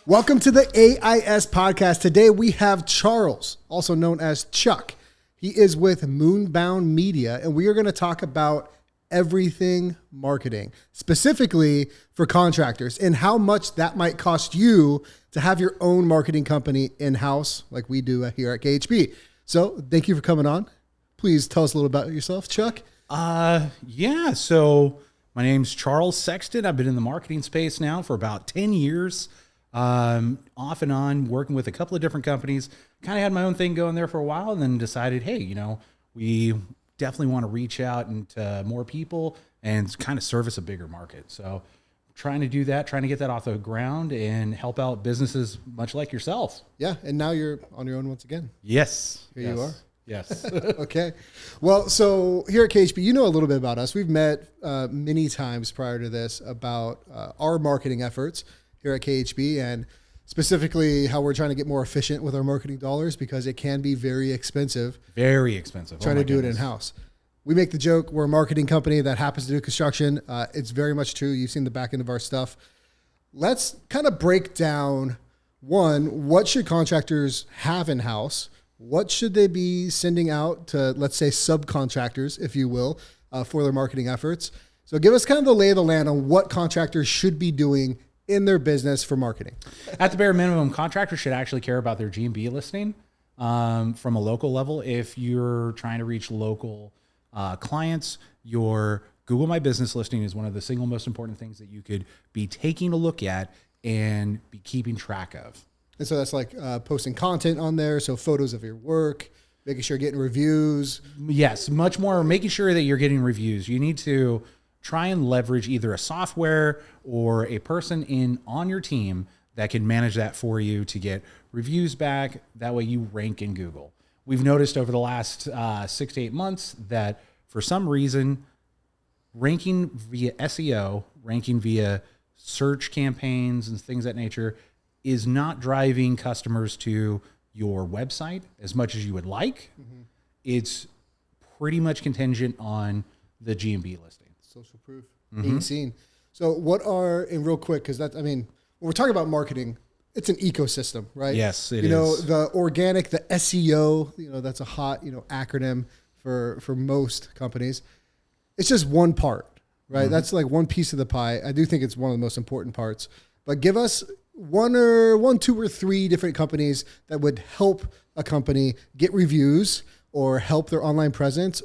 Welcome to the AIS podcast. Today we have Charles, also known as Chuck. He is with MoonBound Media, and we are going to talk about everything marketing, specifically for contractors, and how much that might cost you to have your own marketing company in-house like we do here at KHB. So thank you for coming on. Please tell us a little about yourself, Chuck. So my name's Charles Sexton. I've been in the marketing space now for about 10 years. Off and on, working with a couple of different companies. Kind of had my own thing going there for a while, and then decided, hey, we definitely want to reach out into more people and kind of service a bigger market. So trying to do that, trying to get that off the ground and help out businesses much like yourself. Yeah, and now you're on your own once again. Yes. Here you are. Yes. Okay. Well, so here at KHB, you know a little bit about us. We've met many times prior to this about our marketing efforts here at KHB, and specifically how we're trying to get more efficient with our marketing dollars because it can be very expensive. Very expensive. Trying to do it in-house. We make the joke, we're a marketing company that happens to do construction. It's very much true. You've seen the back end of our stuff. Let's kind of break down, one, what should contractors have in-house? What should they be sending out to, let's say, subcontractors, if you will, for their marketing efforts? So give us kind of the lay of the land on what contractors should be doing in their business for marketing. At the bare minimum, contractors should actually care about their G&B listing from a local level. If you're trying to reach local clients, your Google My Business listing is one of the single most important things that you could be taking a look at and be keeping track of. And so that's like posting content on there, so photos of your work, making sure you're getting reviews. Yes, much more making sure that you're getting reviews. You need to try and leverage either a software or a person on your team that can manage that for you to get reviews back. That way you rank in Google. We've noticed over the last 6 to 8 months that for some reason, ranking via SEO, ranking via search campaigns and things of that nature is not driving customers to your website as much as you would like. Mm-hmm. It's pretty much contingent on the G&B listing. Social proof, being seen. So what are, and real quick, because when we're talking about marketing, it's an ecosystem, right? Yes, it is. The organic, the SEO, that's a hot, acronym for most companies. It's just one part, right? Mm-hmm. That's like one piece of the pie. I do think it's one of the most important parts, but give us one, two, or three different companies that would help a company get reviews or help their online presence,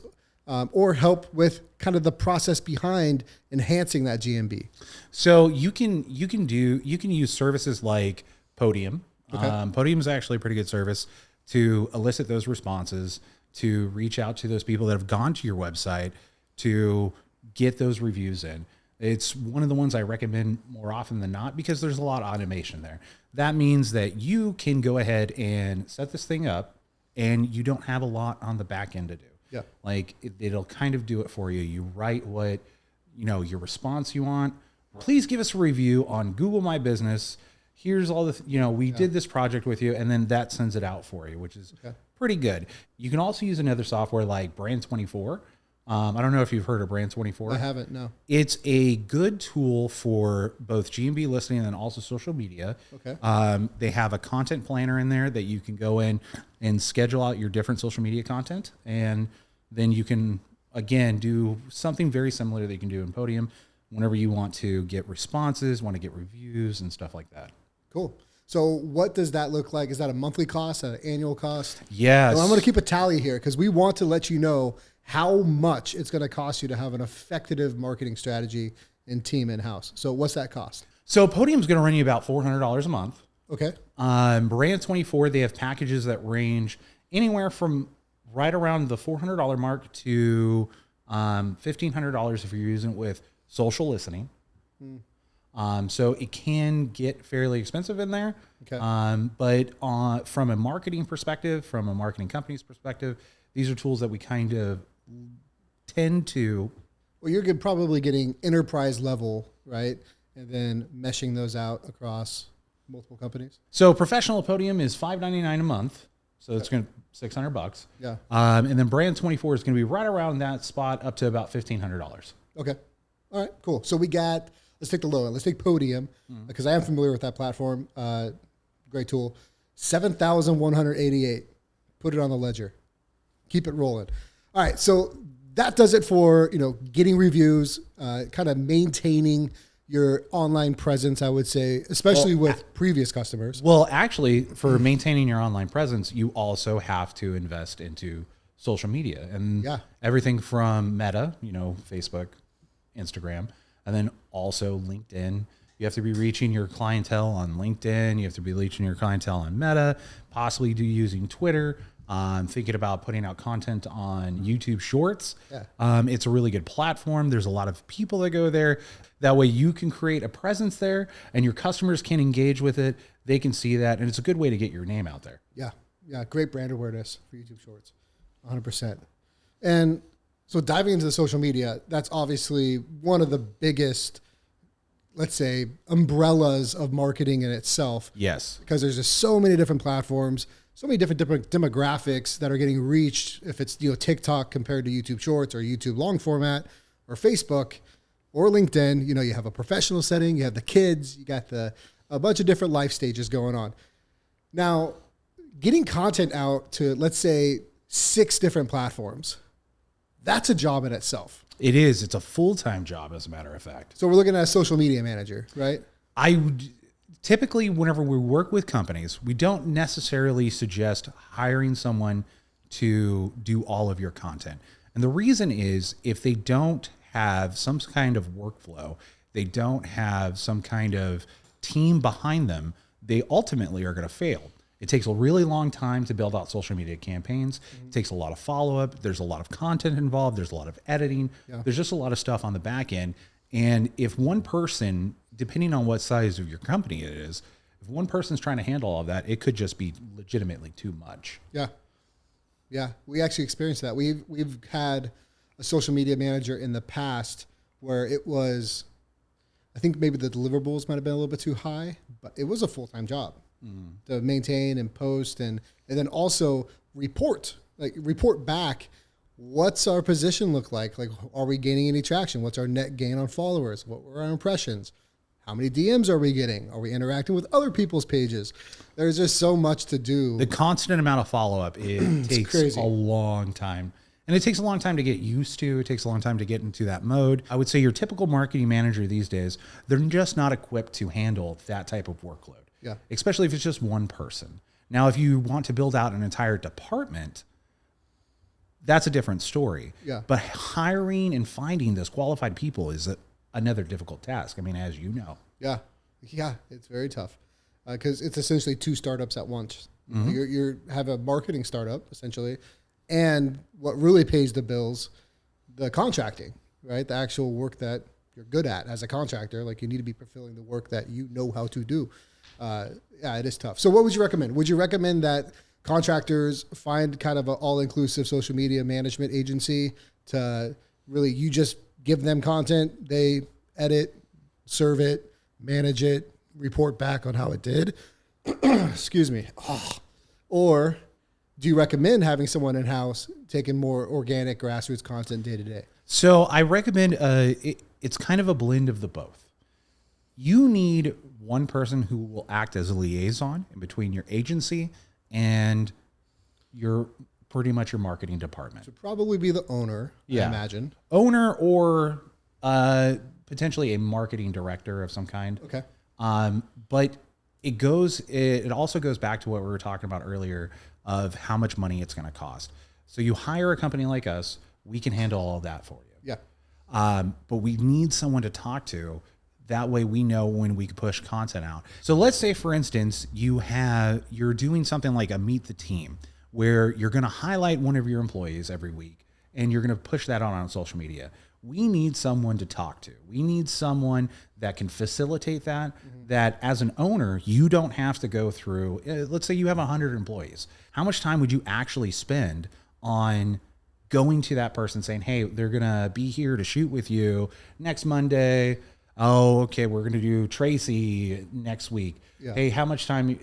or help with kind of the process behind enhancing that GMB. So you can use services like Podium. Okay. Podium is actually a pretty good service to elicit those responses, to reach out to those people that have gone to your website to get those reviews in. It's one of the ones I recommend more often than not because there's a lot of automation there. That means that you can go ahead and set this thing up and you don't have a lot on the back end to do. Yeah. Like it'll kind of do it for you. You write what, your response you want. Please give us a review on Google My Business. Here's all the, we did this project with you, and then that sends it out for you, which is pretty good. You can also use another software like Brand24. I don't know if you've heard of Brand24. I haven't, no. It's a good tool for both G&B listening and then also social media. Okay. They have a content planner in there that you can go in and schedule out your different social media content. And then you can, again, do something very similar that you can do in Podium whenever you want to get responses, want to get reviews and stuff like that. Cool. So what does that look like? Is that a monthly cost, an annual cost? Yes. Well, I'm going to keep a tally here because we want to let you know how much it's going to cost you to have an effective marketing strategy and team in-house. So what's that cost? So Podium's going to run you about $400 a month. Okay. Brand24, they have packages that range anywhere from right around the $400 mark to $1,500 if you're using it with social listening. So it can get fairly expensive in there. Okay. But from a marketing perspective, from a marketing company's perspective, these are tools that we kind of tend to. Well, you're probably getting enterprise level, right? And then meshing those out across multiple companies. So professional Podium is $599 a month. So it's going to $600. Yeah. And then Brand24 is going to be right around that spot up to about $1,500. Okay. All right, cool. So we got let's take the low end. Let's take Podium, because I am familiar with that platform. Great tool. 7,188. Put it on the ledger. Keep it rolling. All right, so that does it for, getting reviews, kind of maintaining your online presence, I would say, especially with previous customers. Well, actually, for maintaining your online presence, you also have to invest into social media and everything from Meta, Facebook, Instagram, and then also LinkedIn. You have to be reaching your clientele on LinkedIn. You have to be reaching your clientele on Meta, possibly using Twitter. Thinking about putting out content on YouTube Shorts. Yeah. It's a really good platform. There's a lot of people that go there. That way you can create a presence there and your customers can engage with it. They can see that. And it's a good way to get your name out there. Yeah. Yeah. Great brand awareness for YouTube Shorts. 100%. And so diving into the social media, that's obviously one of the biggest, let's say, umbrellas of marketing in itself. Yes. Because there's just so many different platforms, so many different demographics that are getting reached. If it's TikTok compared to YouTube Shorts or YouTube long format or Facebook or LinkedIn, you have a professional setting, you have the kids, you got a bunch of different life stages going on. Now, getting content out to, let's say, 6 different platforms, that's a job in itself. It is. It's a full-time job, as a matter of fact. So we're looking at a social media manager, right? Typically, whenever we work with companies, we don't necessarily suggest hiring someone to do all of your content. And the reason is, if they don't have some kind of workflow, they don't have some kind of team behind them, they ultimately are going to fail. It takes a really long time to build out social media campaigns. It takes a lot of follow-up. There's a lot of content involved. There's a lot of editing. Yeah. There's just a lot of stuff on the back end. And if one person, depending on what size of your company it is, if one person's trying to handle all of that, it could just be legitimately too much. Yeah. Yeah. We actually experienced that. We've had a social media manager in the past where it was, I think maybe the deliverables might have been a little bit too high, but it was a full-time job to maintain and post and then also report back. What's our position look like? Like, are we gaining any traction? What's our net gain on followers? What were our impressions? How many DMs are we getting? Are we interacting with other people's pages? There's just so much to do. The constant amount of follow-up, it takes crazy. A long time. And it takes a long time to get used to. It takes a long time to get into that mode. I would say your typical marketing manager these days, they're just not equipped to handle that type of workload. Yeah. Especially if it's just one person. Now, if you want to build out an entire department, that's a different story. Yeah. But hiring and finding those qualified people is another difficult task. I mean, as you know. Yeah. Yeah. It's very tough because it's essentially 2 startups at once. Mm-hmm. You have a marketing startup essentially, and what really pays the bills, the contracting, right? The actual work that you're good at as a contractor. Like, you need to be fulfilling the work that you know how to do. Yeah, it is tough. So what would you recommend? Would you recommend that contractors find kind of an all-inclusive social media management agency to really, you just give them content, they edit, serve it, manage it, report back on how it did? Excuse me. Oh. Or do you recommend having someone in-house taking more organic grassroots content day to day? So I recommend it's kind of a blend of the both. You need one person who will act as a liaison in between your agency and your pretty much your marketing department. So probably be the owner, I imagine. Owner or potentially a marketing director of some kind. Okay. But it also goes back to what we were talking about earlier of how much money it's going to cost. So you hire a company like us, we can handle all of that for you. Yeah. But we need someone to talk to. That way we know when we can push content out. So let's say, for instance, you're doing something like a meet the team where you're going to highlight one of your employees every week and you're going to push that on social media. We need someone to talk to. We need someone that can facilitate that, that as an owner, you don't have to go through, let's say you have 100 employees. How much time would you actually spend on going to that person saying, hey, they're going to be here to shoot with you next Monday. Oh, okay, we're going to do Tracy next week. Yeah. Hey, how much time,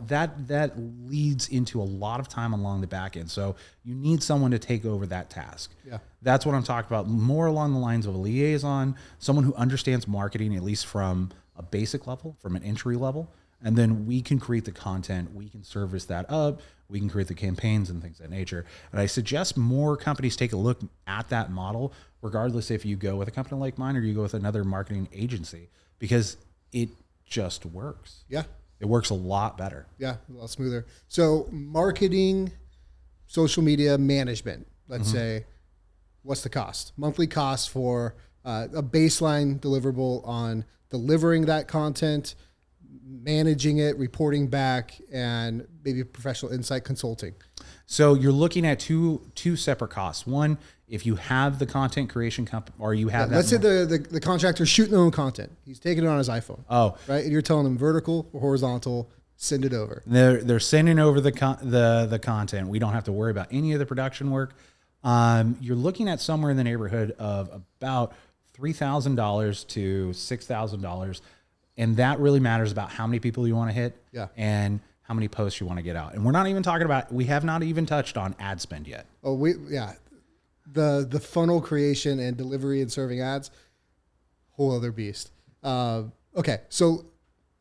that leads into a lot of time along the back end. So you need someone to take over that task. Yeah. That's what I'm talking about, more along the lines of a liaison, someone who understands marketing, at least from a basic level, from an entry level. And then we can create the content, we can service that up, we can create the campaigns and things of that nature. And I suggest more companies take a look at that model, regardless if you go with a company like mine or you go with another marketing agency, because it just works. Yeah. It works a lot better. Yeah, a lot smoother. So marketing, social media management, let's say, what's the cost? Monthly cost for a baseline deliverable on delivering that content, managing it, reporting back, and maybe professional insight consulting. So you're looking at two separate costs. One, if you have the content creation company, or you have that. Let's say the contractor's shooting their own content. He's taking it on his iPhone. Oh, right, and you're telling him vertical or horizontal, send it over. They're sending over the content. We don't have to worry about any of the production work. You're looking at somewhere in the neighborhood of about $3,000 to $6,000. And that really matters about how many people you want to hit, and how many posts you want to get out. And we're not even talking about, we have not even touched on ad spend yet. Oh, the funnel creation and delivery and serving ads, whole other beast. Okay, so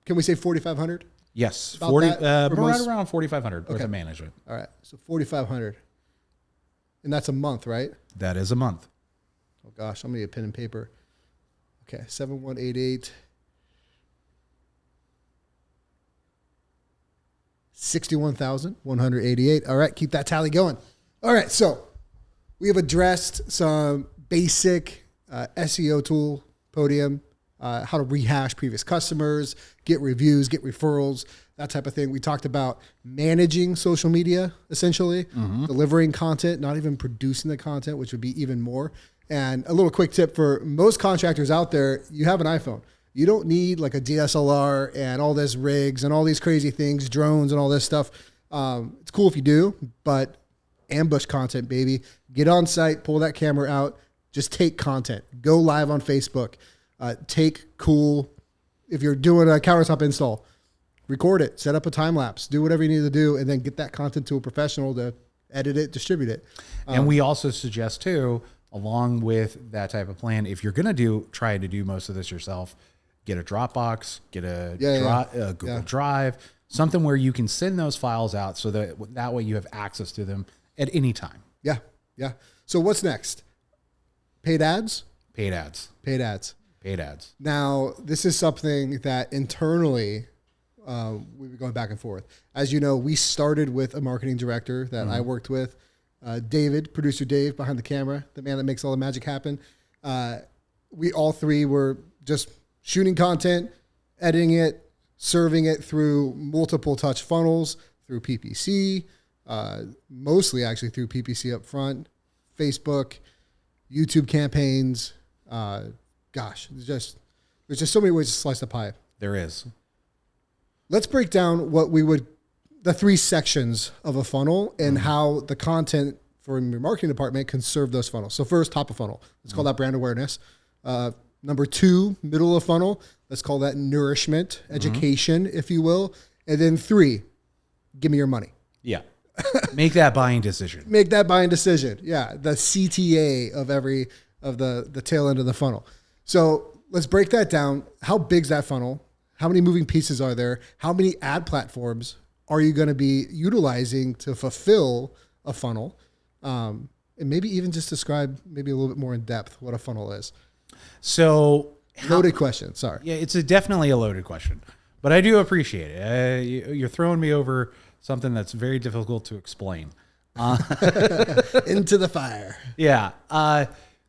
can we say 4,500? Yes, About 40, that for right most- around 4,500 worth of management. All right, so 4,500, and that's a month, right? That is a month. Oh gosh, I'm gonna get pen and paper. Okay, 7188. 61,188. All right, keep that tally going. All right, so we have addressed some basic SEO tool, Podium, how to rehash previous customers, get reviews, get referrals, that type of thing. We talked about managing social media, essentially, delivering content, not even producing the content, which would be even more. And a little quick tip for most contractors out there, you have an iPhone. You don't need like a DSLR and all this rigs and all these crazy things, drones and all this stuff. It's cool if you do, but ambush content, baby. Get on site, pull that camera out, just take content. Go live on Facebook. Take cool, if you're doing a countertop install, record it, set up a time lapse, do whatever you need to do, and then get that content to a professional to edit it, distribute it. And we also suggest too, along with that type of plan, if you're going to try to do most of this yourself, get a Dropbox, get a Google Drive, something where you can send those files out so that way you have access to them at any time. Yeah. Yeah. So what's next? Paid ads? Paid ads. Paid ads. Paid ads. Now, this is something that internally we've been going back and forth. As you know, we started with a marketing director that I worked with, David, producer Dave behind the camera, the man that makes all the magic happen. We all three were just shooting content, editing it, serving it through multiple touch funnels, through PPC, mostly actually through PPC up front, Facebook, YouTube campaigns. Gosh, there's just so many ways to slice the pie. There is. Let's break down the three sections of a funnel and how the content from your marketing department can serve those funnels. So first, top of funnel. Let's call that brand awareness. Number two, middle of funnel. Let's call that nourishment, education, if you will. And then three, give me your money. Yeah. Make that buying decision. Make that buying decision. Yeah. The CTA of the tail end of the funnel. So let's break that down. How big's that funnel? How many moving pieces are there? How many ad platforms are you going to be utilizing to fulfill a funnel? And maybe even just describe maybe a little bit more in depth what a funnel is. So loaded question. Sorry. Yeah, it's definitely a loaded question, but I do appreciate it. You're throwing me over something that's very difficult to explain. Into the fire. Yeah.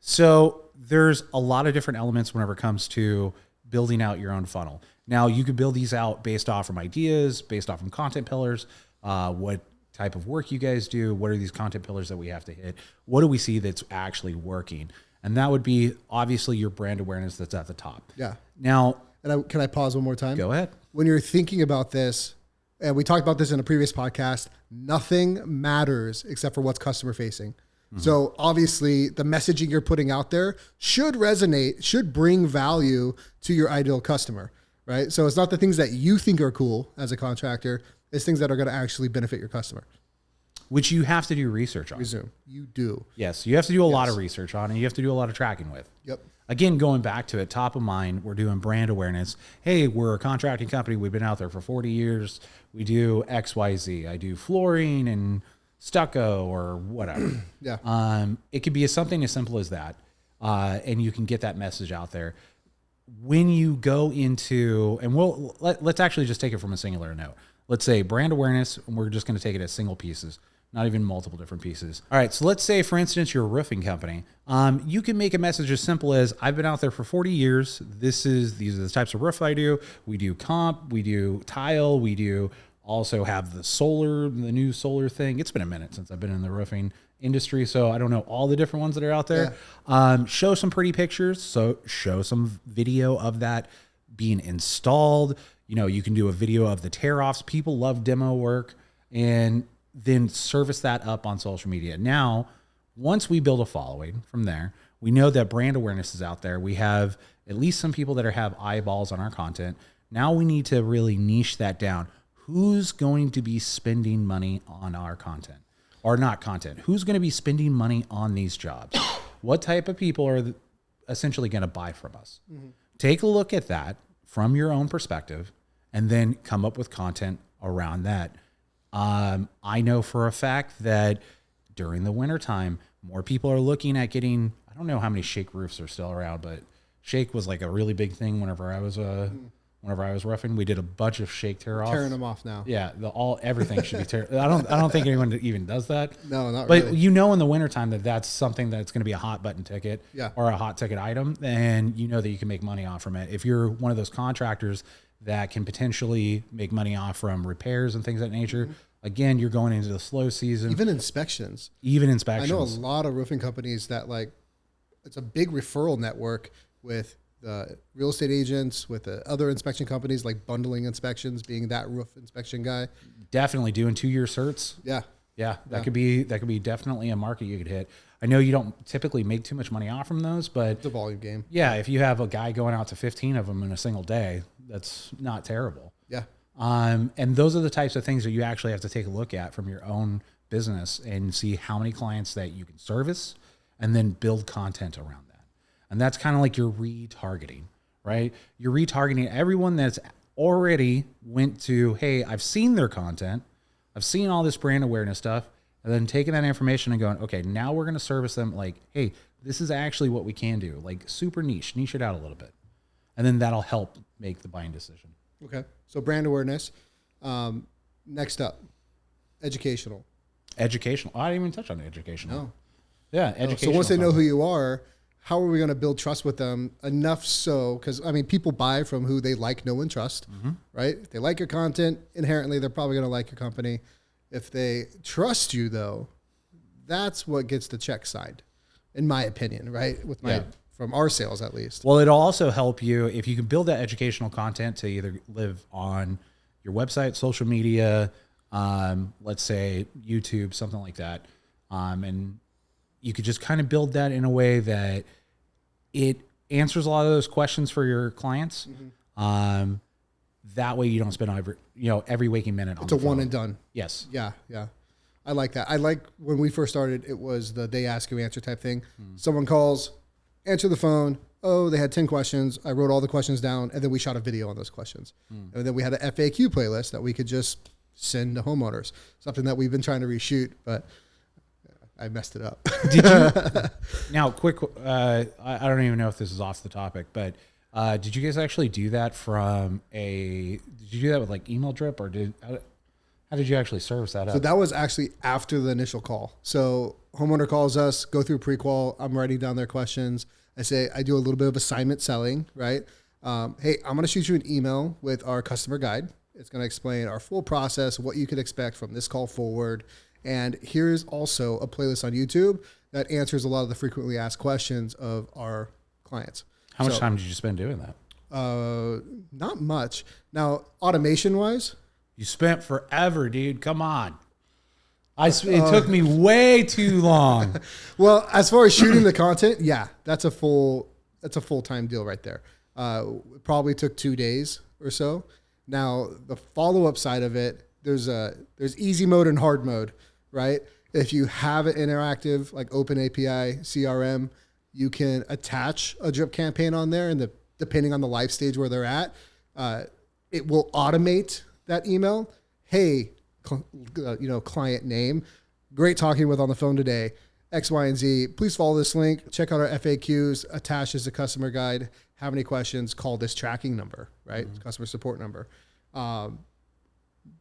So there's a lot of different elements whenever it comes to building out your own funnel. Now you could build these out based off from ideas, based off from content pillars, what type of work you guys do, what are these content pillars that we have to hit, what do we see that's actually working? And that would be obviously your brand awareness that's at the top. Yeah. Now, can I pause one more time? Go ahead. When you're thinking about this, and we talked about this in a previous podcast, nothing matters except for what's customer facing. So obviously the messaging you're putting out there should resonate, should bring value to your ideal customer, right? So it's not the things that you think are cool as a contractor, it's things that are going to actually benefit your customer. Which you have to do research on. Resume. You do. Yes, you have to do a lot of research on, and you have to do a lot of tracking with. Yep. Again, going back to it, top of mind, we're doing brand awareness. Hey, we're a contracting company. We've been out there for 40 years. We do X, Y, Z. I do flooring and stucco or whatever. Yeah. It could be something as simple as that, and you can get that message out there. When you go into, and let's actually just take it from a singular note. Let's say brand awareness, and we're just going to take it as single pieces, not even multiple different pieces. All right, so let's say, for instance, you're a roofing company. You can make a message as simple as, I've been out there for 40 years. These are the types of roof I do. We do comp, we do tile, we do also have the solar, the new solar thing. It's been a minute since I've been in the roofing industry, so I don't know all the different ones that are out there. Yeah. Show some pretty pictures. So show some video of that being installed. You know, you can do a video of the tear-offs. People love demo work, and then service that up on social media. Now, once we build a following from there, we know that brand awareness is out there. We have at least some people that have eyeballs on our content. Now we need to really niche that down. Who's going to be spending money on our content? Or not content. Who's going to be spending money on these jobs? What type of people are essentially going to buy from us? Mm-hmm. Take a look at that from your own perspective, and then come up with content around that. I know for a fact that during the wintertime, more people are looking at getting, I don't know how many shake roofs are still around, but shake was like a really big thing whenever I was roughing. We did a bunch of shake tear-offs. Tearing them off now. Yeah, everything should be tear. I don't think anyone even does that. No, not but really. But you know, in the wintertime that's something that's going to be a hot button ticket, or a hot ticket item, and you know that you can make money off from it. If you're one of those contractors that can potentially make money off from repairs and things of that nature, again, you're going into the slow season. Even inspections. I know a lot of roofing companies that, like, it's a big referral network with real estate agents, with other inspection companies, like bundling inspections, being that roof inspection guy. Definitely doing 2-year certs. Yeah, that could be definitely a market you could hit. I know you don't typically make too much money off from those, but it's a volume game. Yeah, if you have a guy going out to 15 of them in a single day, that's not terrible. Yeah. And those are the types of things that you actually have to take a look at from your own business and see how many clients that you can service, and then build content around that. And that's kind of like your retargeting, right? You're retargeting everyone that's already went to, hey, I've seen their content, I've seen all this brand awareness stuff, and then taking that information and going, okay, now we're going to service them like, hey, this is actually what we can do. Like super niche it out a little bit. And then that'll help make the buying decision. Okay. So brand awareness. Next up, educational. Educational. I didn't even touch on educational. No. Yeah, educational. So once they know who you are, how are we going to build trust with them enough so, because, I mean, people buy from who they like, know, and trust, right? If they like your content, inherently, they're probably going to like your company. If they trust you, though, that's what gets the check signed, in my opinion, right? From our sales, at least. Well, it'll also help you if you can build that educational content to either live on your website, social media, let's say YouTube, something like that. And you could just kind of build that in a way that it answers a lot of those questions for your clients. That way you don't spend every waking minute on it's a one and done. Yes. Yeah. I like that. I like when we first started, it was the they ask you answer type thing. Someone calls, answer the phone. Oh, they had 10 questions. I wrote all the questions down, and then we shot a video on those questions. And then we had an FAQ playlist that we could just send to homeowners, something that we've been trying to reshoot, but I messed it up. Did you? Now, quick, I don't even know if this is off the topic, but did you guys actually do that did you do that with like email drip, or how did you actually service that up? So that was actually after the initial call. So homeowner calls us, go through pre-qual. I'm writing down their questions. I do a little bit of assignment selling, right? Hey, I'm going to shoot you an email with our customer guide. It's going to explain our full process, what you could expect from this call forward. And here's also a playlist on YouTube that answers a lot of the frequently asked questions of our clients. How much time did you spend doing that? Not much. Now, automation wise, you spent forever, dude. Come on. It took me way too long. Well, as far as shooting the content, yeah, that's a full-time deal right there. It probably took 2 days or so. Now, the follow-up side of it, there's easy mode and hard mode, right? If you have an interactive, like Open API CRM, you can attach a drip campaign on there, and depending on the life stage where they're at, it will automate that email. Hey, client name, great talking with on the phone today, X, Y, and Z. Please follow this link. Check out our FAQs. Attached is a customer guide. Have any questions? Call this tracking number, right? Mm-hmm. Customer support number.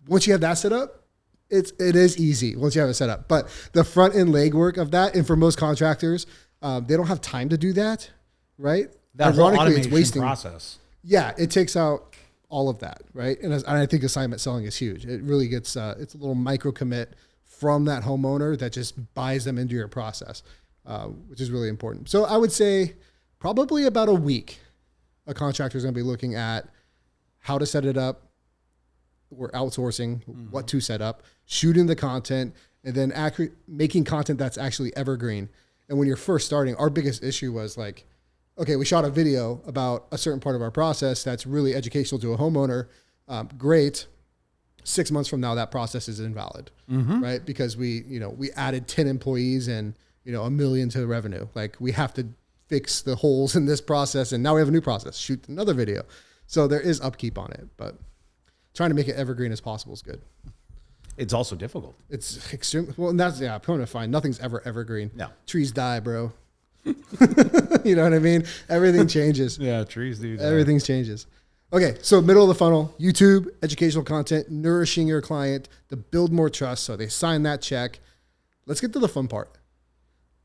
Once you have that set up, it is easy once you have it set up. But the front end legwork of that, and for most contractors, they don't have time to do that, right? That whole automation process. Yeah, it takes out all of that, right? And I think assignment selling is huge. It really gets it's a little micro commit from that homeowner that just buys them into your process, which is really important. So I would say probably about a week, a contractor is going to be looking at how to set it up. We're outsourcing what to set up, shooting the content, and then making content that's actually evergreen. And when you're first starting, our biggest issue was like, okay, we shot a video about a certain part of our process that's really educational to a homeowner. Great. 6 months from now, that process is invalid, right? Because we added 10 employees and, $1 million to the revenue. Like, we have to fix the holes in this process, and now we have a new process, shoot another video. So there is upkeep on it, but trying to make it evergreen as possible is good. It's also difficult. It's extreme. Well, and that's, I'm going to find nothing's ever evergreen. No. Trees die, bro. You know what I mean? Everything changes. Yeah, trees do die. Everything changes. Okay, so middle of the funnel, YouTube, educational content, nourishing your client to build more trust so they sign that check. Let's get to the fun part.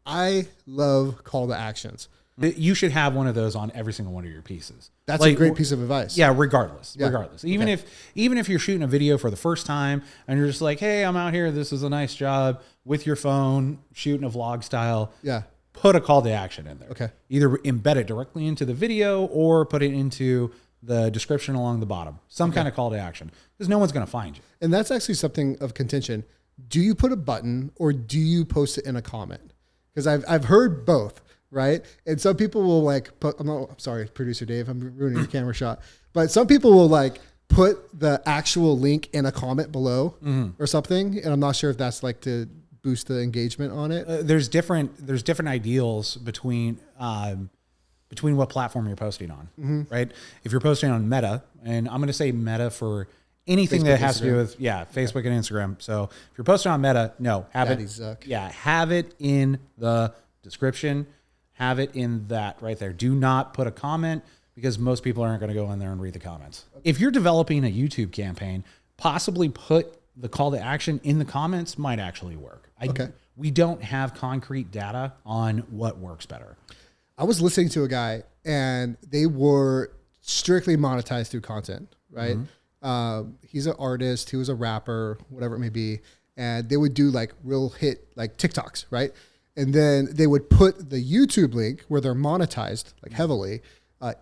I love call to actions. You should have one of those on every single one of your pieces. That's a great piece of advice. Yeah, regardless. Even if you're shooting a video for the first time and you're just like, hey, I'm out here, this is a nice job, with your phone, shooting a vlog style. Yeah. Put a call to action in there. Okay. Either embed it directly into the video or put it into the description along the bottom. Some kind of call to action, because no one's going to find you. And that's actually something of contention. Do you put a button or do you post it in a comment? Because I've heard both. Right. And some people will like put, I'm sorry, producer Dave, I'm ruining the camera shot, but some people will like put the actual link in a comment below or something. And I'm not sure if that's like to boost the engagement on it. There's different ideals between what platform you're posting on, right? If you're posting on Meta, and I'm going to say Meta for anything Facebook, that has Instagram. To do with, Facebook and Instagram. So if you're posting on Meta, have it in the description. Have it in that right there. Do not put a comment, because most people aren't going to go in there and read the comments. If you're developing a YouTube campaign, possibly put the call to action in the comments might actually work. We don't have concrete data on what works better. I was listening to a guy, and they were strictly monetized through content, right? He's an artist. He was a rapper, whatever it may be. And they would do like real hit, like TikToks, right? And then they would put the YouTube link where they're monetized like heavily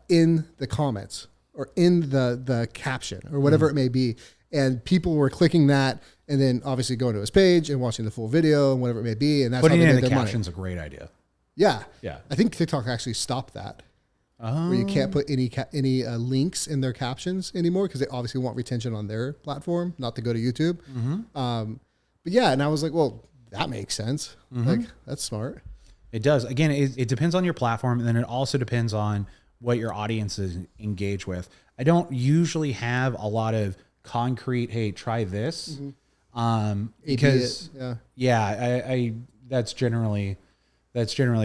in the comments or in the caption or whatever it may be. And people were clicking that and then obviously going to his page and watching the full video and whatever it may be. And that's putting how they it made in the their caption's money. A great idea. Yeah. Yeah. I think TikTok actually stopped that. Where you can't put any links in their captions anymore, because they obviously want retention on their platform, not to go to YouTube. But yeah, and I was like, well, that makes sense. Like, that's smart. It does. Again, it depends on your platform, and then it also depends on what your audience is engaged with. I don't usually have a lot of concrete, hey, try this. Because I that's generally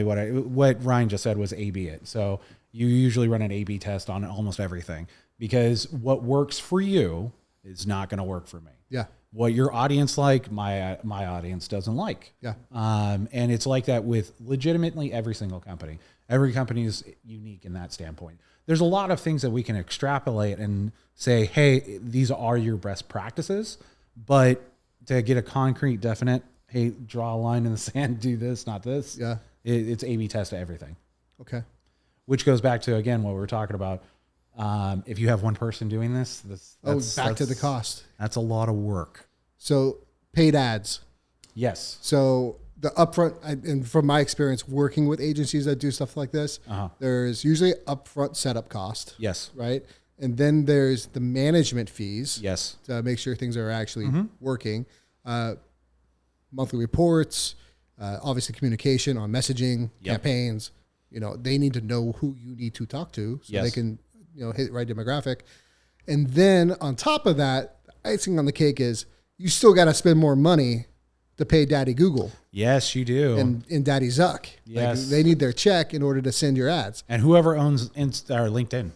what Ryan just said was A/B it. So you usually run an A/B test on almost everything, because what works for you is not going to work for me. Yeah. What your audience like, my audience doesn't like. Yeah. And it's like that with legitimately every single company. Every company is unique in that standpoint. There's a lot of things that we can extrapolate and say, hey, these are your best practices. But to get a concrete, definite, hey, draw a line in the sand, do this, not this. Yeah. It's A/B test to everything. Okay. Which goes back to, again, what we were talking about. If you have one person doing this, back to the cost. That's a lot of work. So paid ads. Yes. So the upfront, and from my experience working with agencies that do stuff like this, there's usually upfront setup cost. Yes. Right. And then there's the management fees. Yes. To make sure things are actually working. Monthly reports, obviously communication on messaging, campaigns. They need to know who you need to talk to so they can, hit the right demographic. And then on top of that, icing on the cake is you still got to spend more money to pay Daddy Google. Yes, you do. And Daddy Zuck. Yes. Like, they need their check in order to send your ads. And whoever owns LinkedIn.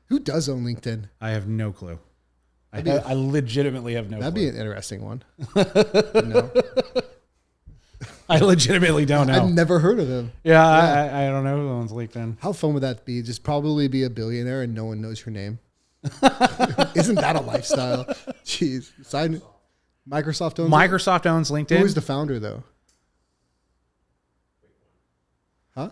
Who does own LinkedIn? I have no clue. I legitimately have no clue. That'd be an interesting one. I legitimately don't know. I've never heard of him. Yeah. I don't know who owns LinkedIn. How fun would that be? Just probably be a billionaire and no one knows your name. Isn't that a lifestyle? Jeez. Microsoft owns LinkedIn. Who is the founder, though? Huh?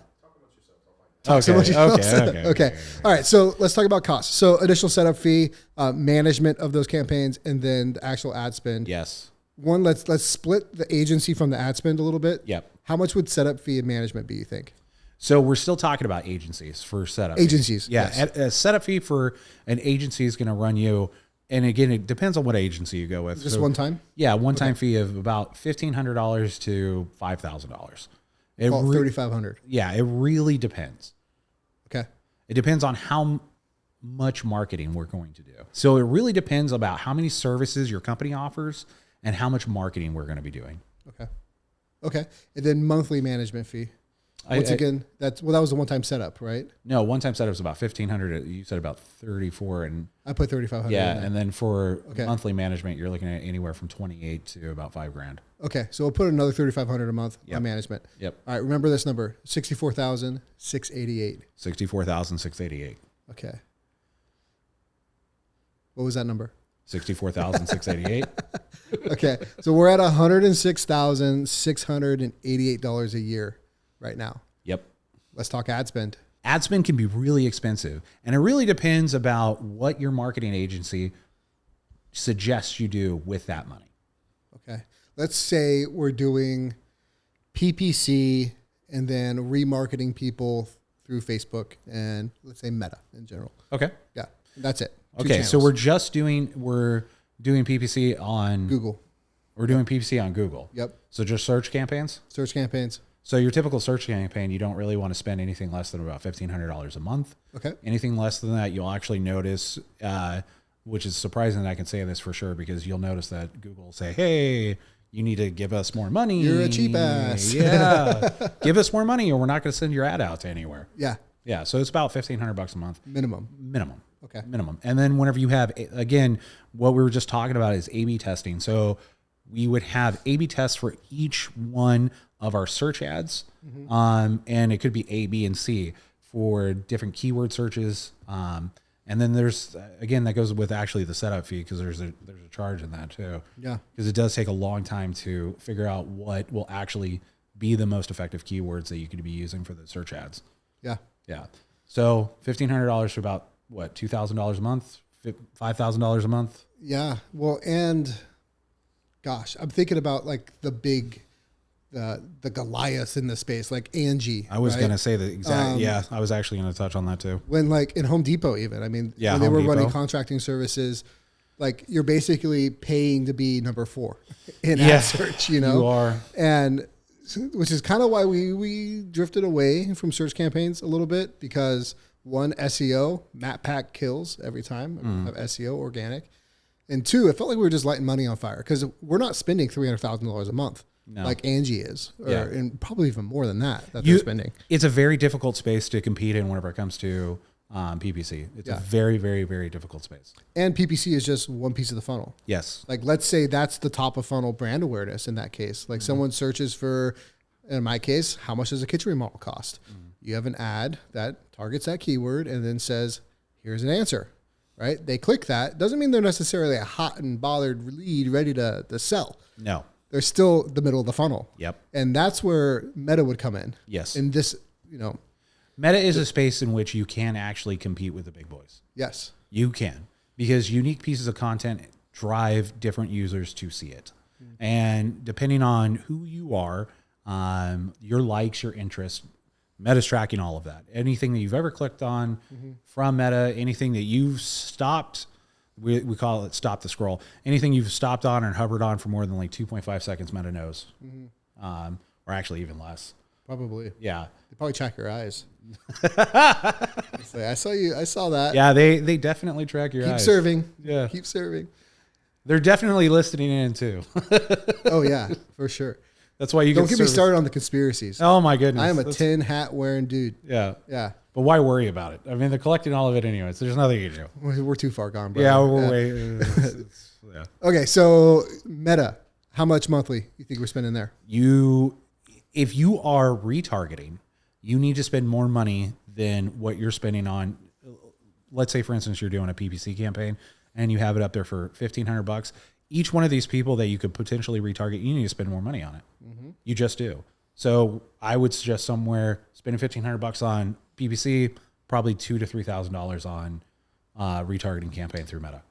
Okay. All right. So let's talk about costs. So initial setup fee, management of those campaigns, and then the actual ad spend. Yes. One, let's split the agency from the ad spend a little bit. Yep. How much would setup fee and management be, you think? So we're still talking about agencies for setup. Agencies. Yeah. Yes. A setup fee for an agency is going to run you, and again, it depends on what agency you go with. Just one time? Yeah. One-time fee of about $1,500 to $5,000. $3,500. Yeah. It really depends. Okay. It depends on how much marketing we're going to do. So it really depends about how many services your company offers and how much marketing we're going to be doing. Okay. And then monthly management fee. Once again, that was the one-time setup, right? No, one-time setup is about $1,500. You said about 34, and I put $3,500. Yeah, and then for monthly management, you're looking at anywhere from 28 to about $5,000. Okay, so we'll put another $3,500 a month on management. Yep. All right, remember this number: $64,688. $64,688. Okay. What was that number? $64,688. Okay, so we're at $106,688 a year right now. Yep. Let's talk ad spend. Ad spend can be really expensive, and it really depends about what your marketing agency suggests you do with that money. Okay. Let's say we're doing PPC and then remarketing people through Facebook and let's say Meta in general. Okay. Yeah. That's it. Okay. So we're doing PPC on Google. We're doing PPC on Google. Yep. So just search campaigns? Search campaigns. So your typical search campaign, you don't really want to spend anything less than about $1,500 a month. Okay. Anything less than that, you'll actually notice, which is surprising that I can say this for sure, because you'll notice that Google will say, hey, you need to give us more money. You're a cheap ass. Yeah. Give us more money or we're not going to send your ad out to anywhere. Yeah. Yeah. So it's about $1,500 a month. Minimum. Okay. Minimum. And then whenever you have, again, what we were just talking about is A/B testing. So we would have A/B tests for each one of our search ads. And it could be A, B, and C for different keyword searches. And then there's, again, that goes with actually the setup fee, because there's a charge in that too. Yeah. Because it does take a long time to figure out what will actually be the most effective keywords that you could be using for the search ads. Yeah. Yeah. So $1,500 for about what, $2,000 a month, $5,000 a month. Yeah. Well, and gosh, I'm thinking about like the big, the Goliaths in the space, like Angie. I was right? going to say the exact, yeah, I was actually going to touch on that too. When like in Home Depot, even, I mean, yeah, when they were running contracting services, like you're basically paying to be number 4 in ad search, you know? You are. And which is kind of why we drifted away from search campaigns a little bit, because one, SEO, Map Pack kills every time of SEO organic. And 2, it felt like we were just lighting money on fire, because we're not spending $300,000 a month like Angie is, and probably even more than that they're spending. It's a very difficult space to compete in whenever it comes to PPC. It's a very, very, very difficult space. And PPC is just one piece of the funnel. Yes. Like, let's say that's the top of funnel brand awareness in that case. Like someone searches for, in my case, how much does a kitchen remodel cost? You have an ad that targets that keyword and then says, here's an answer, right? They click that. Doesn't mean they're necessarily a hot and bothered lead ready to sell. No. They're still the middle of the funnel. Yep. And that's where Meta would come in. Yes. And this, you know. Meta is a space in which you can actually compete with the big boys. Yes. You can. Because unique pieces of content drive different users to see it. And depending on who you are, your likes, your interests, Meta's tracking all of that. Anything that you've ever clicked on from Meta, anything that you've stopped, we call it stop the scroll. Anything you've stopped on and hovered on for more than like 2.5 seconds, Meta knows. Or actually even less. Probably. Yeah. They probably track your eyes. I saw you. I saw that. Yeah, they definitely track your eyes. Keep serving. Yeah. Keep serving. They're definitely listening in too. Oh yeah, for sure. That's why you don't get me started on the conspiracies. Oh my goodness. I am a tin hat wearing dude. Yeah. Yeah. But why worry about it? I mean, they're collecting all of it anyways. There's nothing you can do. We're too far gone, bro. Yeah, we're way. Yeah. Okay, so Meta, how much monthly you think we're spending there? If you are retargeting, you need to spend more money than what you're spending on. Let's say, for instance, you're doing a PPC campaign and you have it up there for $1,500. Each one of these people that you could potentially retarget, you need to spend more money on it. You just do. So I would suggest somewhere spending $1,500 on PPC, probably $2,000 to $3,000 on retargeting campaign through Meta.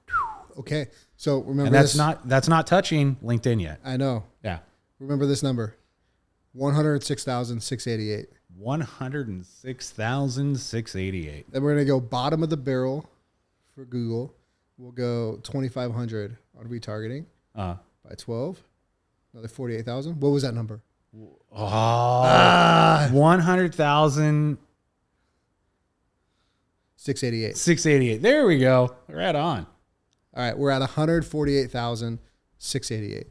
Okay, so remember, and that's not touching LinkedIn yet. I know. Yeah. Remember this number: 106,688. 106,688. Then we're gonna go bottom of the barrel for Google. We'll go 2,500 on retargeting by 12. Another 48,000. What was that number? 100,000. 688. 688. There we go. Right on. All right, we're at 148,688.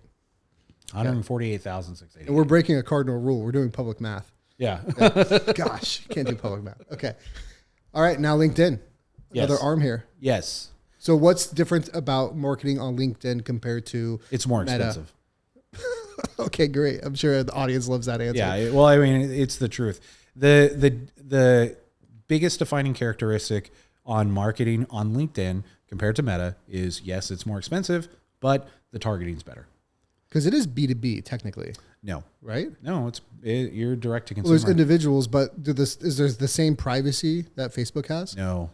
148,688. And we're breaking a cardinal rule. We're doing public math. Yeah. Gosh, can't do public math. Okay. All right, now LinkedIn. Another arm here. Yes. So what's different about marketing on LinkedIn compared to It's more Meta? expensive. Okay, great. I'm sure the audience loves that answer. Yeah. Well, I mean, it's the truth. The biggest defining characteristic on marketing on LinkedIn compared to Meta is, yes, it's more expensive, but the targeting's better. Because it is B2B technically. No. Right? No, you're direct to Well, consumer. there's individuals, but is there the same privacy that Facebook has? No.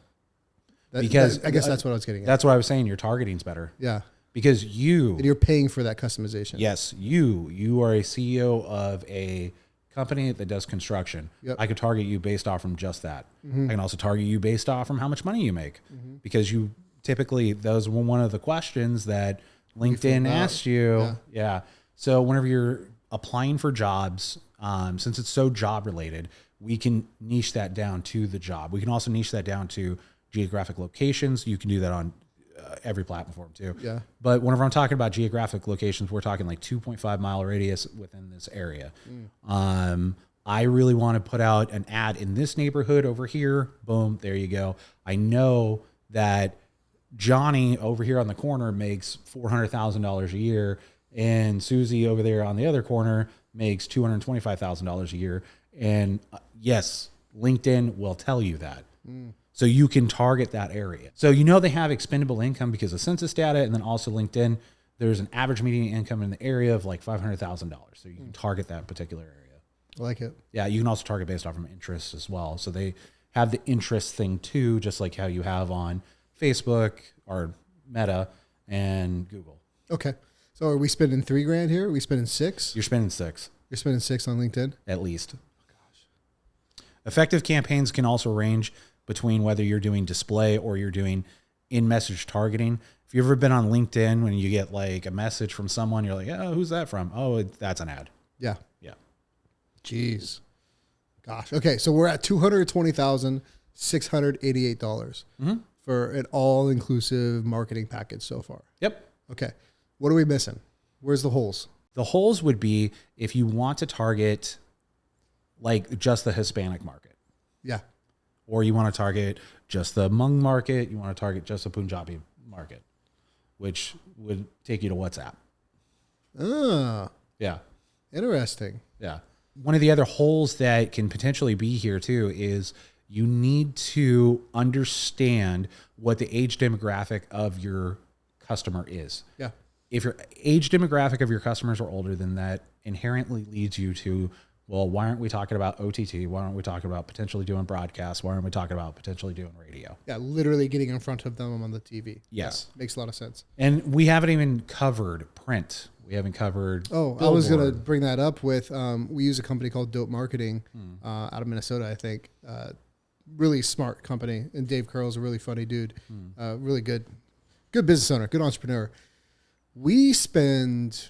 Because I guess that's what I was getting at. That's what I was saying. Your targeting's better. Yeah. Because And you're paying for that customization. yes, you are a CEO of a company that does construction. Yep. I could target you based off from just that. I can also target you based off from how much money you make, because you typically, those were one of the questions that LinkedIn asked you. Yeah. So whenever you're applying for jobs, since it's so job related, we can niche that down to the job. We can also niche that down to geographic locations. You can do that on every platform too. Yeah. But whenever I'm talking about geographic locations, we're talking like 2.5 mile radius within this area. I really want to put out an ad in this neighborhood over here. Boom. There you go. I know that Johnny over here on the corner makes $400,000 a year, and Susie over there on the other corner makes $225,000 a year. And yes, LinkedIn will tell you that. So you can target that area. So they have expendable income because of census data, and then also LinkedIn, there's an average median income in the area of like $500,000. So you can target that particular area. I like it. Yeah, you can also target based off from interests as well. So they have the interest thing too, just like how you have on Facebook or Meta and Google. Okay. So are we spending $3,000 here? Are we spending $6,000? You're spending $6,000. You're spending $6,000 on LinkedIn? At least. Oh, gosh. Effective campaigns can also range between whether you're doing display or you're doing in-message targeting. If you've ever been on LinkedIn, when you get like a message from someone, you're like, oh, who's that from? Oh, that's an ad. Yeah. Yeah. Jeez. Gosh. Okay. So we're at $220,688 for an all-inclusive marketing package so far. Yep. Okay. What are we missing? Where's the holes? The holes would be if you want to target like just the Hispanic market, Yeah. or you want to target just the Hmong market, you want to target just the Punjabi market, which would take you to WhatsApp. Ah, Yeah. interesting. Yeah. One of the other holes that can potentially be here too is you need to understand what the age demographic of your customer is. Yeah. If your age demographic of your customers are older, then that inherently leads you to, well, why aren't we talking about OTT? Why aren't we talking about potentially doing broadcast? Why aren't we talking about potentially doing radio? Yeah. Literally getting in front of them on the TV. Yes. Yeah, makes a lot of sense. And we haven't even covered print. We haven't covered. Oh, I was going to bring that up with, we use a company called Dope Marketing out of Minnesota, I think. Really smart company. And Dave Curl's a really funny dude. Really good business owner, good entrepreneur. We spend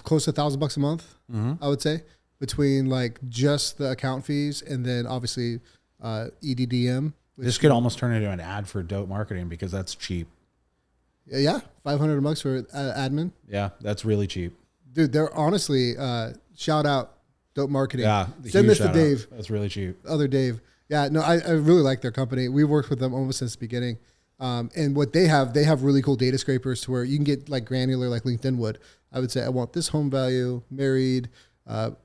close to $1,000 a month, I would say, between like just the account fees and then obviously EDDM. This could almost turn into an ad for Dope Marketing because that's cheap. Yeah, $500 for admin. Yeah, that's really cheap. Dude, they're honestly, shout out Dope Marketing. Yeah, send this to Dave. That's really cheap. Other Dave. Yeah, no, I really like their company. We've worked with them almost since the beginning. And what they have really cool data scrapers to where you can get like granular like LinkedIn would. I would say I want this home value, married,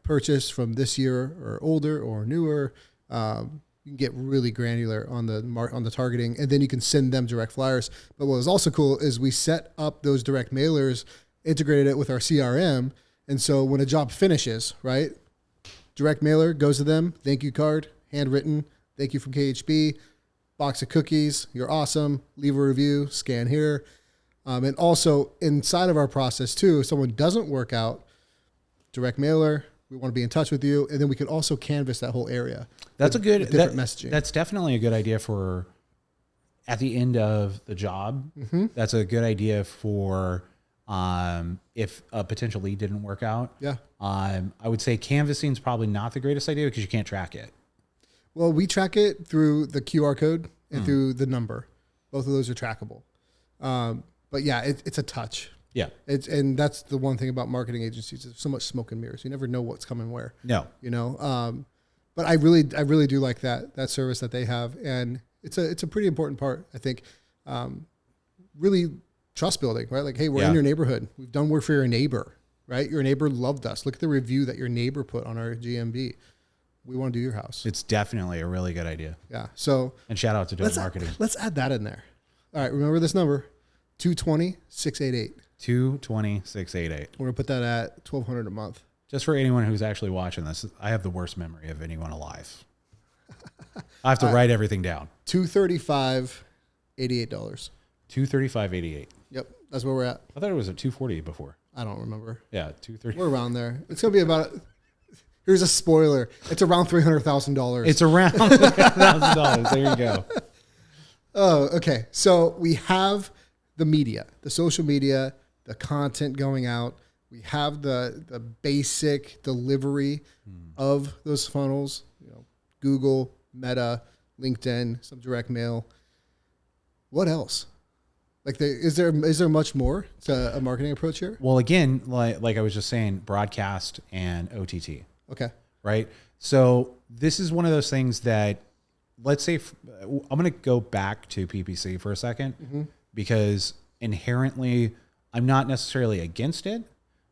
purchased from this year or older or newer. You can get really granular on the targeting, and then you can send them direct flyers. But what was also cool is we set up those direct mailers, integrated it with our CRM, and so when a job finishes, right, direct mailer goes to them, thank you card, handwritten, thank you from KHB, box of cookies, you're awesome, leave a review, scan here. And also inside of our process too, if someone doesn't work out, direct mailer, we want to be in touch with you. And then we could also canvas that whole area. That's a good, different messaging. That's definitely a good idea for at the end of the job. That's a good idea for if a potential lead didn't work out. Yeah. I would say canvassing is probably not the greatest idea because you can't track it. Well, we track it through the QR code and through the number. Both of those are trackable. But yeah, it's a touch. Yeah. And that's the one thing about marketing agencies. There's so much smoke and mirrors. You never know what's coming where. No. You know, but I really do like that service that they have. And it's a pretty important part, I think. Really trust building, right? Like, hey, we're in your neighborhood. We've done work for your neighbor, right? Your neighbor loved us. Look at the review that your neighbor put on our GMB. We want to do your house. It's definitely a really good idea. Yeah. So, and shout out to Dope Marketing. Let's add that in there. All right. Remember this number, 220-688. 220-688. We're going to put that at $1,200 a month. Just for anyone who's actually watching this, I have the worst memory of anyone alive. I have to write everything down. $235, $88. $235.88. Yep. That's where we're at. I thought it was at $240 before. I don't remember. Yeah, $230. We're around there. It's going to be about... Here's a spoiler. It's around $300,000. It's around $300,000. There you go. Oh, okay. So we have the media, the social media, the content going out. We have the basic delivery of those funnels. You know, Google, Meta, LinkedIn, some direct mail. What else? Like, is there much more to a marketing approach here? Well, again, like I was just saying, broadcast and OTT. Okay. Right. So this is one of those things that, let's say, I'm going to go back to PPC for a second because inherently I'm not necessarily against it,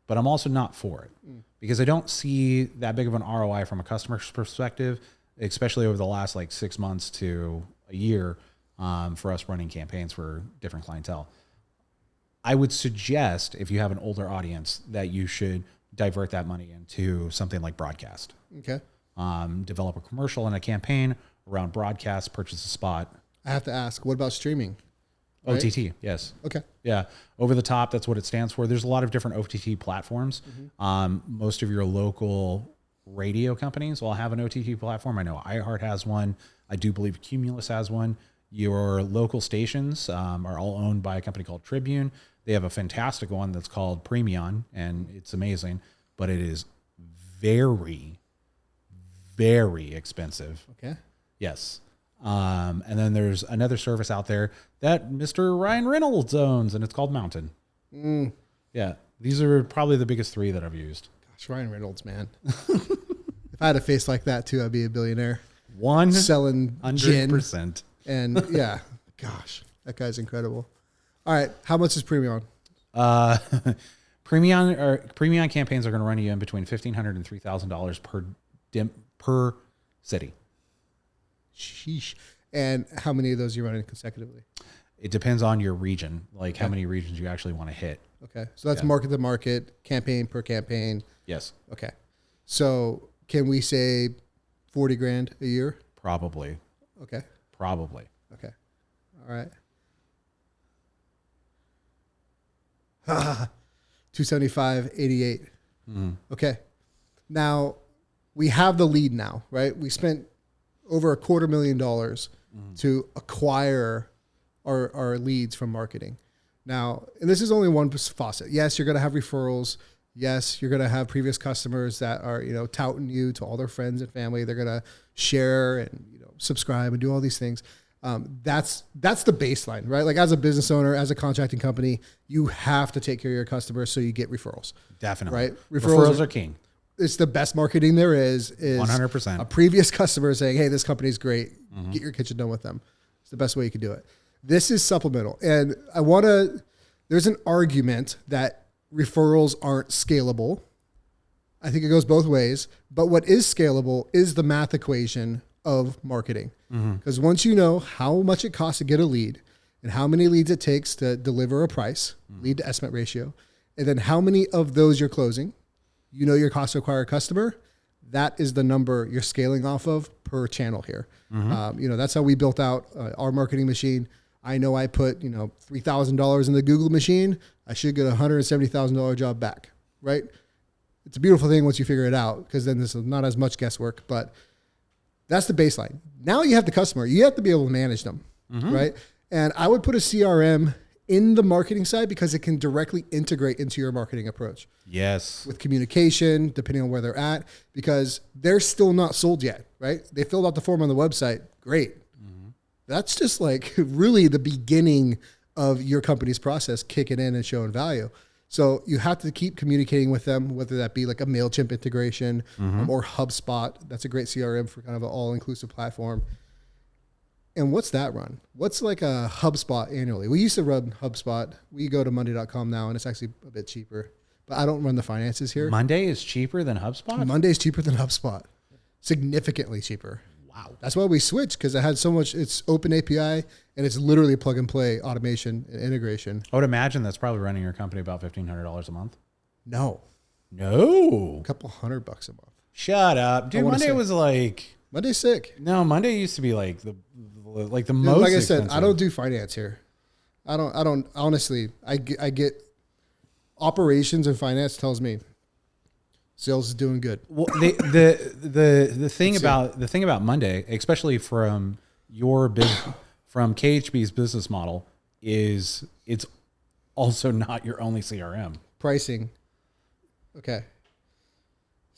but I'm also not for it because I don't see that big of an ROI from a customer's perspective, especially over the last like 6 months to a year for us running campaigns for different clientele. I would suggest if you have an older audience that you should divert that money into something like broadcast. Okay. Develop a commercial and a campaign around broadcast, purchase a spot. I have to ask, what about streaming? Right? OTT, yes. Okay. Yeah. Over the top, that's what it stands for. There's a lot of different OTT platforms. Most of your local radio companies will have an OTT platform. I know iHeart has one. I do believe Cumulus has one. Your local stations are all owned by a company called Tribune. They have a fantastic one that's called Premion, and it's amazing, but it is very, very expensive. Okay. Yes. And then there's another service out there that Mr. Ryan Reynolds owns, and it's called Mountain. Yeah. These are probably the biggest three that I've used. Gosh, Ryan Reynolds, man. If I had a face like that too, I'd be a billionaire. Selling 100%. Gin. And yeah, gosh, that guy's incredible. All right. How much is Premion? Premion campaigns are going to run you in between $1,500 and $3,000 per city. Sheesh. And how many of those are you running consecutively? It depends on your region, like how many regions you actually want to hit. Okay. So that's market to market, campaign per campaign. Yes. Okay. So can we say 40 grand a year? Probably. Okay. Probably. Okay. All right. 275, 88. Okay. Now we have the lead now, right? We spent over $250,000 to acquire our leads from marketing. Now, and this is only one faucet. Yes, you're going to have referrals. Yes, you're going to have previous customers that are, touting you to all their friends and family. They're going to share and, subscribe and do all these things. That's the baseline, right? Like as a business owner, as a contracting company, you have to take care of your customers so you get referrals. Definitely. Right? Referrals are king. It's the best marketing there is 100%. A previous customer saying, hey, this company's great. Get your kitchen done with them. It's the best way you can do it. This is supplemental. And there's an argument that referrals aren't scalable. I think it goes both ways. But what is scalable is the math equation of marketing. Because once you know how much it costs to get a lead and how many leads it takes to deliver a price, lead to estimate ratio, and then how many of those you're closing, your cost to acquire a customer, that is the number you're scaling off of per channel here. That's how we built out our marketing machine. I know I put, $3,000 in the Google machine. I should get a $170,000 job back, right? It's a beautiful thing once you figure it out, because then this is not as much guesswork, but that's the baseline. Now you have the customer. You have to be able to manage them, right? And I would put a CRM in the marketing side because it can directly integrate into your marketing approach. Yes. With communication, depending on where they're at, because they're still not sold yet, right? They filled out the form on the website. Great. That's just like really the beginning of your company's process kicking in and showing value. So you have to keep communicating with them, whether that be like a MailChimp integration or HubSpot. That's a great CRM for kind of an all-inclusive platform. And what's that run? What's like a HubSpot annually? We used to run HubSpot. We go to monday.com now, and it's actually a bit cheaper. But I don't run the finances here. Monday is cheaper than HubSpot? Monday is cheaper than HubSpot. Significantly cheaper. Wow. That's why we switched, because it had so much, it's open API, and it's literally plug and play automation and integration. I would imagine that's probably running your company about $1,500 a month. No. A couple $100 a month. Shut up. Dude, Monday was like... Monday's sick. No, Monday used to be like the most like I said, expensive. I don't do finance here. I don't honestly, I get operations and finance tells me sales is doing good. Well, the thing about Monday, especially from from KHB's business model, is it's also not your only CRM. Pricing. Okay.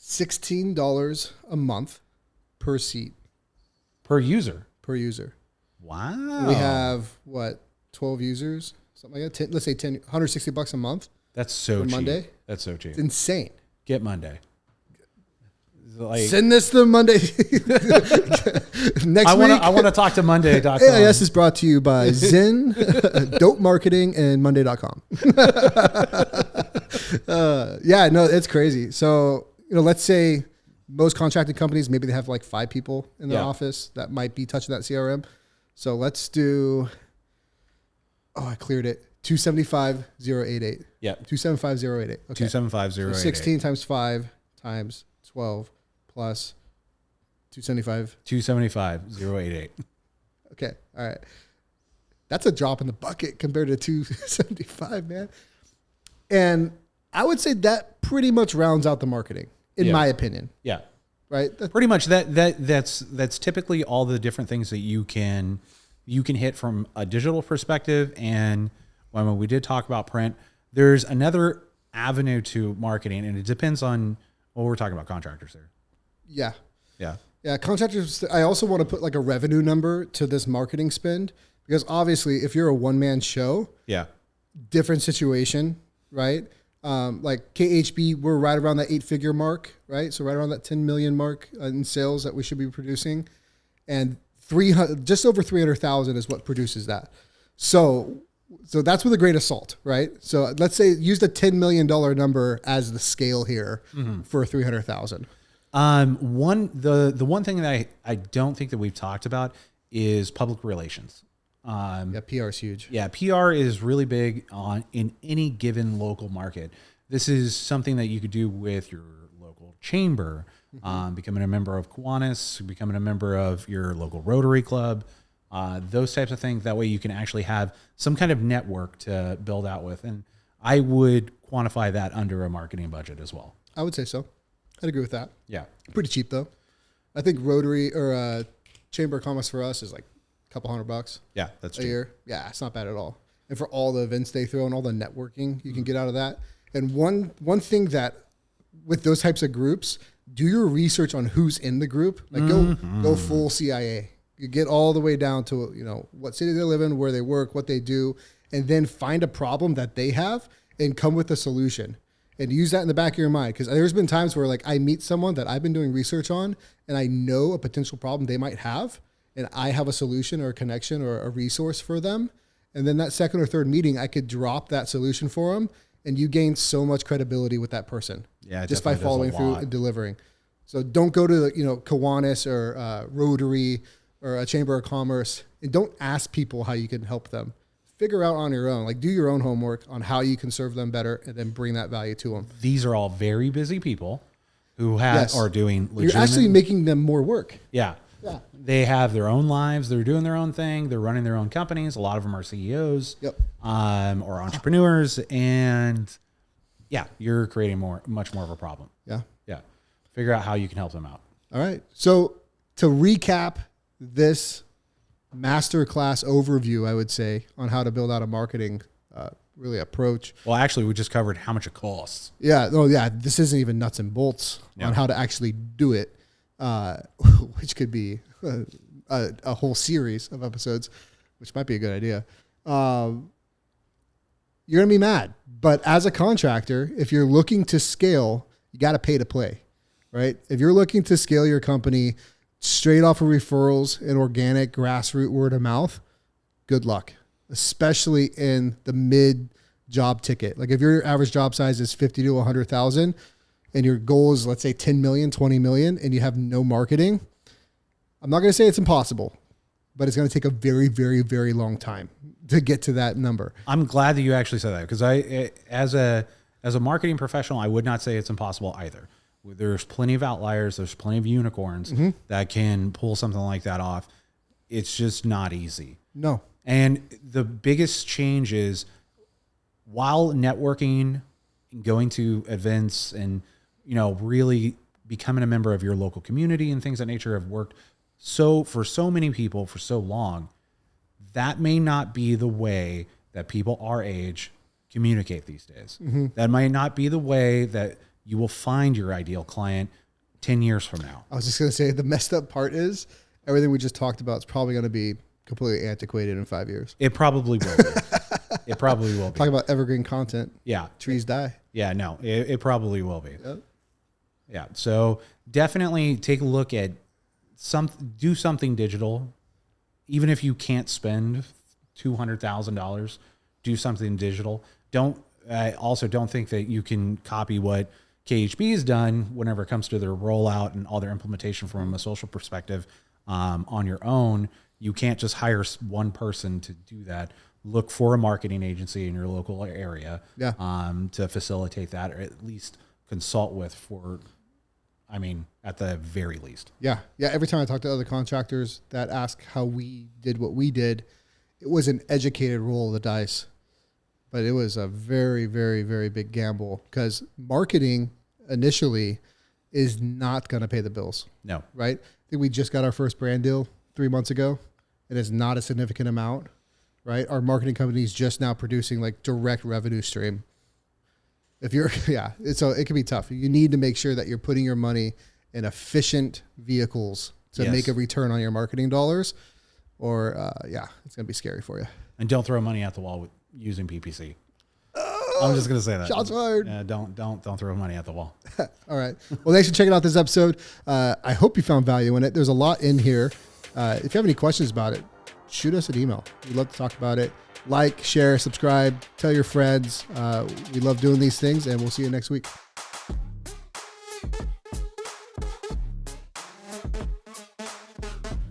$16 a month per seat. Per user. Wow. We have 12 users, something like that. Let's say $160 a month. That's so cheap. Monday. That's so cheap. It's insane. Get Monday. Send this to Monday. Next week. I want to talk to Monday.com. AIS is brought to you by Zen, Dope Marketing, and Monday.com. It's crazy. So, let's say most contracted companies, maybe they have like 5 people in their office that might be touching that CRM. So let's do, I cleared it. 275,088. Yeah. 275,088. Okay. 275,088. So 16 times 5 times 12 plus 275. 275,088. Okay. All right. That's a drop in the bucket compared to 275, man. And I would say that pretty much rounds out the marketing, in my opinion. Yeah. Right. Pretty much that's typically all the different things that you can hit from a digital perspective. And when we did talk about print, there's another avenue to marketing, and it depends on we're talking about contractors here. Yeah. Yeah. Yeah. Contractors. I also want to put like a revenue number to this marketing spend, because obviously if you're a one-man show, different situation, right? Like KHB, we're right around that 8-figure mark, right? So right around that 10 million mark in sales that we should be producing, and just over 300,000 is what produces that. So that's with a grain of salt, right? So let's say use the $10 million number as the scale here for 300,000. The one thing that I don't think that we've talked about is public relations. PR is huge. Yeah, PR is really big in any given local market. This is something that you could do with your local chamber, becoming a member of Kiwanis, becoming a member of your local Rotary Club, those types of things. That way you can actually have some kind of network to build out with. And I would quantify that under a marketing budget as well. I would say so. I'd agree with that. Yeah. Pretty cheap though. I think Rotary or Chamber of Commerce for us is like a couple $100 Yeah, that's a true. year. Yeah, it's not bad at all. And for all the events they throw and all the networking you can get out of that. And one thing that with those types of groups, do your research on who's in the group. Like go full CIA. You get all the way down to, you know, what city they live in, where they work, what they do, and then find a problem that they have and come with a solution. And use that in the back of your mind. Because there's been times where like I meet someone that I've been doing research on and I know a potential problem they might have, and I have a solution or a connection or a resource for them. And then that second or third meeting, I could drop that solution for them, and you gain so much credibility with that person. Yeah, just by following through and delivering. So don't go to, you know, Kiwanis or Rotary or a Chamber of Commerce, and don't ask people how you can help them. Figure out on your own, like do your own homework on how you can serve them better, and then bring that value to them. These are all very busy people who are doing legitimate. You're actually making them more work. Yeah. Yeah. They have their own lives. They're doing their own thing. They're running their own companies. A lot of them are CEOs or entrepreneurs. And yeah, you're creating much more of a problem. Yeah. Yeah. Figure out how you can help them out. All right. So to recap this masterclass overview, I would say, on how to build out a marketing really approach. Well, actually, we just covered how much it costs. Yeah. Oh, yeah. This isn't even nuts and bolts on how to actually do it, which could be a whole series of episodes, which might be a good idea. You're going to be mad. But as a contractor, if you're looking to scale, you got to pay to play, right? If you're looking to scale your company straight off of referrals and organic grassroots word of mouth, good luck, especially in the mid job ticket. Like if your average job size is 50 to 100,000 and your goal is, let's say 10 million, 20 million, and you have no marketing, I'm not going to say it's impossible, but it's going to take a very, very, very long time to get to that number. I'm glad that you actually said that, because as a marketing professional, I would not say it's impossible either. There's plenty of outliers. There's plenty of unicorns that can pull something like that off. It's just not easy. No. And the biggest change is, while networking, going to events, and, you know, really becoming a member of your local community and things of that nature have worked for so many people for so long, that may not be the way that people our age communicate these days. That might not be the way that you will find your ideal client 10 years from now. I was just going to say, the messed up part is everything we just talked about is probably going to be completely antiquated in 5 years. It probably will be. It probably will be. Talk about evergreen content. Yeah. Trees die. Yeah, no, it probably will be. Yep. Yeah. So definitely take a look at do something digital. Even if you can't spend $200,000, do something digital. Also don't think that you can copy what KHB has done whenever it comes to their rollout and all their implementation from a social perspective on your own. You can't just hire one person to do that. Look for a marketing agency in your local area to facilitate that, or at least consult with at the very least. Yeah. Yeah. Every time I talk to other contractors that ask how we did what we did, it was an educated roll of the dice, but it was a very, very, very big gamble, because marketing initially is not going to pay the bills. No. Right. I think we just got our first brand deal 3 months ago. It is not a significant amount, right? Our marketing company is just now producing like direct revenue stream. If you're, so it can be tough. You need to make sure that you're putting your money in efficient vehicles to make a return on your marketing dollars, or it's going to be scary for you. And don't throw money at the wall with using PPC. I'm just going to say that. Shots fired. Don't throw money at the wall. All right. Well, thanks for checking out this episode. I hope you found value in it. There's a lot in here. If you have any questions about it, shoot us an email. We'd love to talk about it. Like, share, subscribe, tell your friends. We love doing these things, and we'll see you next week.